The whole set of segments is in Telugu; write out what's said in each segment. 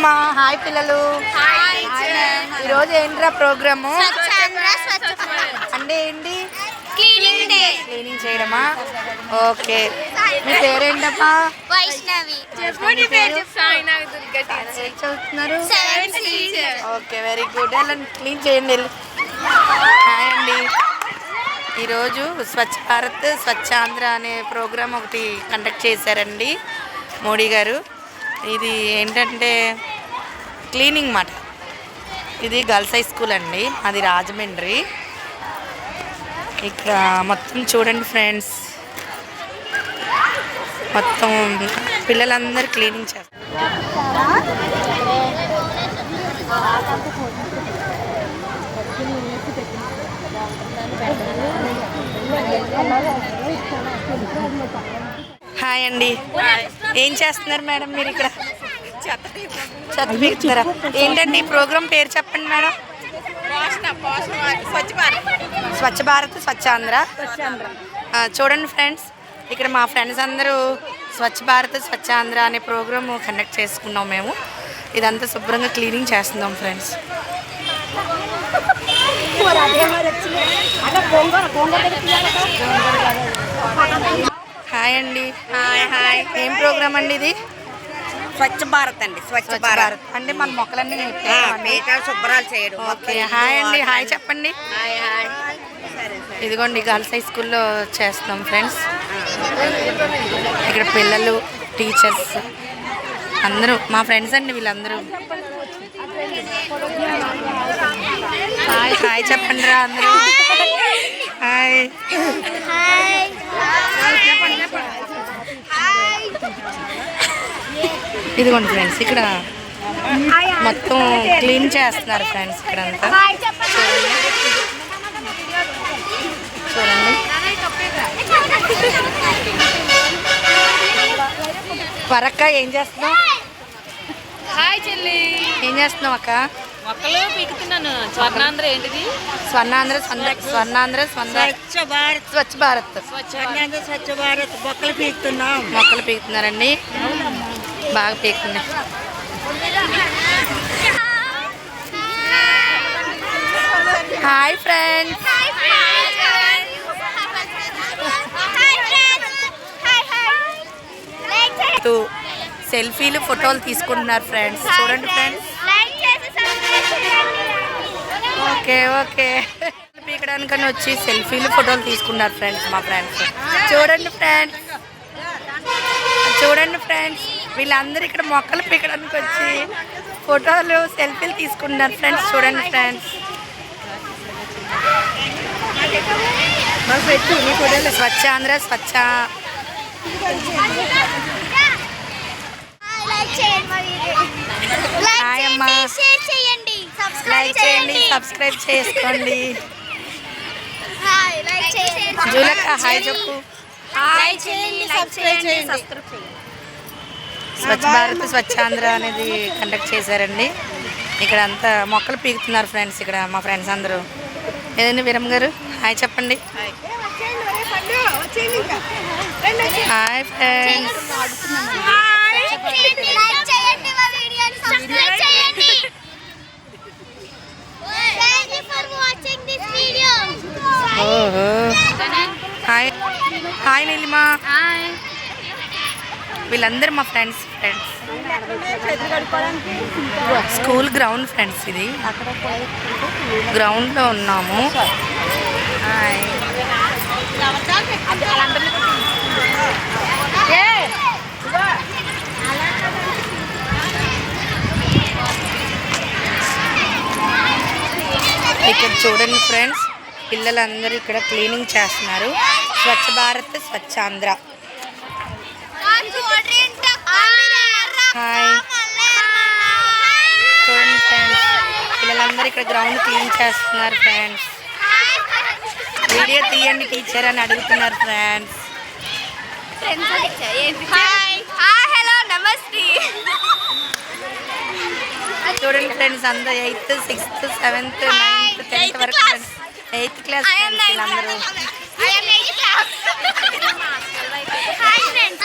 అమ్మా. హాయ్ పిల్లలు. ఈరోజు ఏంట్రా ప్రోగ్రాము అంటే ఏంటి? క్లీనింగ్ చేయడమా? ఓకే. మీ పేరేంటమ్మా? వైష్ణవి. చదువుతున్నారు? Okay, very good. క్లీన్ చేయండి. హాయ్ అండి. ఈరోజు స్వచ్ఛ భారత్ స్వచ్ఛ ఆంధ్ర అనే ప్రోగ్రాం ఒకటి కండక్ట్ చేశారండి మోడీ గారు. ఇది ఏంటంటే క్లీనింగ్ మాట. ఇది గర్ల్స్ హై స్కూల్ అండి, అది రాజమండ్రి. ఇక్కడ మొత్తం చూడండి ఫ్రెండ్స్, మొత్తం పిల్లలందరూ క్లీనింగ్ చేస్తారు. హాయ్ అండి. ఏం చేస్తున్నారు మేడం మీరు ఇక్కడ? చెత్త పీకుతున్నారా? ఏంటండి ఈ ప్రోగ్రాం పేరు చెప్పండి మేడం. స్వచ్ఛ భారత్ స్వచ్ఛ ఆంధ్ర. చూడండి ఫ్రెండ్స్, ఇక్కడ మా ఫ్రెండ్స్ అందరూ స్వచ్ఛ భారత్ స్వచ్ఛ ఆంధ్ర అనే ప్రోగ్రాం కండక్ట్ చేసుకున్నాం మేము. ఇదంతా శుభ్రంగా క్లీనింగ్ చేస్తున్నాం ఫ్రెండ్స్. హాయ్ అండి. హాయ్. ఏం ప్రోగ్రామ్ అండి ఇది? స్వచ్ఛ భారత్ అండి. స్వచ్ఛ భారత్ అంటే మన మొక్కలన్నీ శుభ్రాలు చేయడం. ఓకే, హాయ్ అండి. హాయ్ చెప్పండి. ఇదిగోండి గర్ల్స్ హై స్కూల్లో చేస్తాం ఫ్రెండ్స్. ఇక్కడ పిల్లలు, టీచర్స్ అందరూ మా ఫ్రెండ్స్ అండి వీళ్ళందరూ. హాయ్ హాయ్ చెప్పండి రా అందరూ. హాయ్. ఇదిగోండి ఫ్రెండ్స్, ఇక్కడ మొత్తం క్లీన్ చేస్తున్నారు ఫ్రెండ్స్. ఇక్కడంతా చూడండి. వరక్క ఏం చేస్తున్నావు? హాయ్ చెల్లి. ఏం చేస్తున్నావు అక్క? మొక్కలు పీకుతున్నాను. స్వర్ణాంధ్ర ఏంటిది? స్వర్ణాంధ్ర స్వర్ణాంధ్ర స్వచ్ఛ భారత్ స్వచ్ఛ భారత్ స్వచ్ఛ భారత్ మొక్కలు పీకుతున్నాం. మొక్కలు పీకుతున్నారండి, బాగా పీకుతున్నాయి. Hi friends. సెల్ఫీలు ఫోటోలు తీసుకుంటున్నారు ఫ్రెండ్స్. చూడండి ఫ్రెండ్స్. Okay okay. పీకడానికని వచ్చి సెల్ఫీలు ఫోటోలు తీసుకున్నారు ఫ్రెండ్స్ మా ఫ్రెండ్స్. చూడండి ఫ్రెండ్స్, చూడండి ఫ్రెండ్స్, వీళ్ళందరూ ఇక్కడ మొక్కలు పీకడానికి వచ్చి ఫోటోలు సెల్ఫీలు తీసుకుంటున్నారు ఫ్రెండ్స్. చూడండి ఫ్రెండ్స్. స్వచ్ఛ ఆంధ్ర స్వచ్ఛ. హాయ్ అమ్మా. లైక్ చేయండి, సబ్స్క్రైబ్ చేసుకోండి. జూలక్క హాయ్ చెప్పు. స్వచ్ఛ భారత్ స్వచ్ఛ ఆంధ్ర అనేది కండక్ట్ చేశారండి. ఇక్కడ అంతా మొక్కలు పీకుతున్నారు ఫ్రెండ్స్. ఇక్కడ మా ఫ్రెండ్స్ అందరూ. ఏదండి వీరమ్మ గారు హాయ్ చెప్పండి. Hi friends. ఓహో. Hi hi Neelima. వీళ్ళందరూ మా ఫ్రెండ్స్. School ground friends. ఇది గ్రౌండ్లో ఉన్నాము. ఇక్కడ చూడండి ఫ్రెండ్స్, పిల్లలందరూ ఇక్కడ క్లీనింగ్ చేస్తున్నారు. స్వచ్ఛ భారత్ స్వచ్ఛ ఆంధ్ర. హాయ్ చూడండి ఫ్రెండ్స్, పిల్లలందరూ ఇక్కడ గ్రౌండ్ క్లీన్ చేస్తున్నారు ఫ్రెండ్స్. వీడియో తీయండి టీచర్ అని అడుగుతున్నారు ఫ్రెండ్స్. హలో నమస్తే. చూడండి ఫ్రెండ్స్, అందరూ 8th 6th 7th 9th 10th వరకు ఫ్రెండ్స్. 8th క్లాస్ ఫ్రెండ్స్ వీళ్ళందరూ. Hi friends.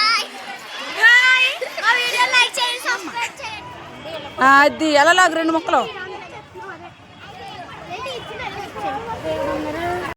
హాయ్. మా వీడియో లైక్ చేయండి, సబ్స్క్రైబ్ చేయండి. అది ఎలా లాగు 2 ముక్కలు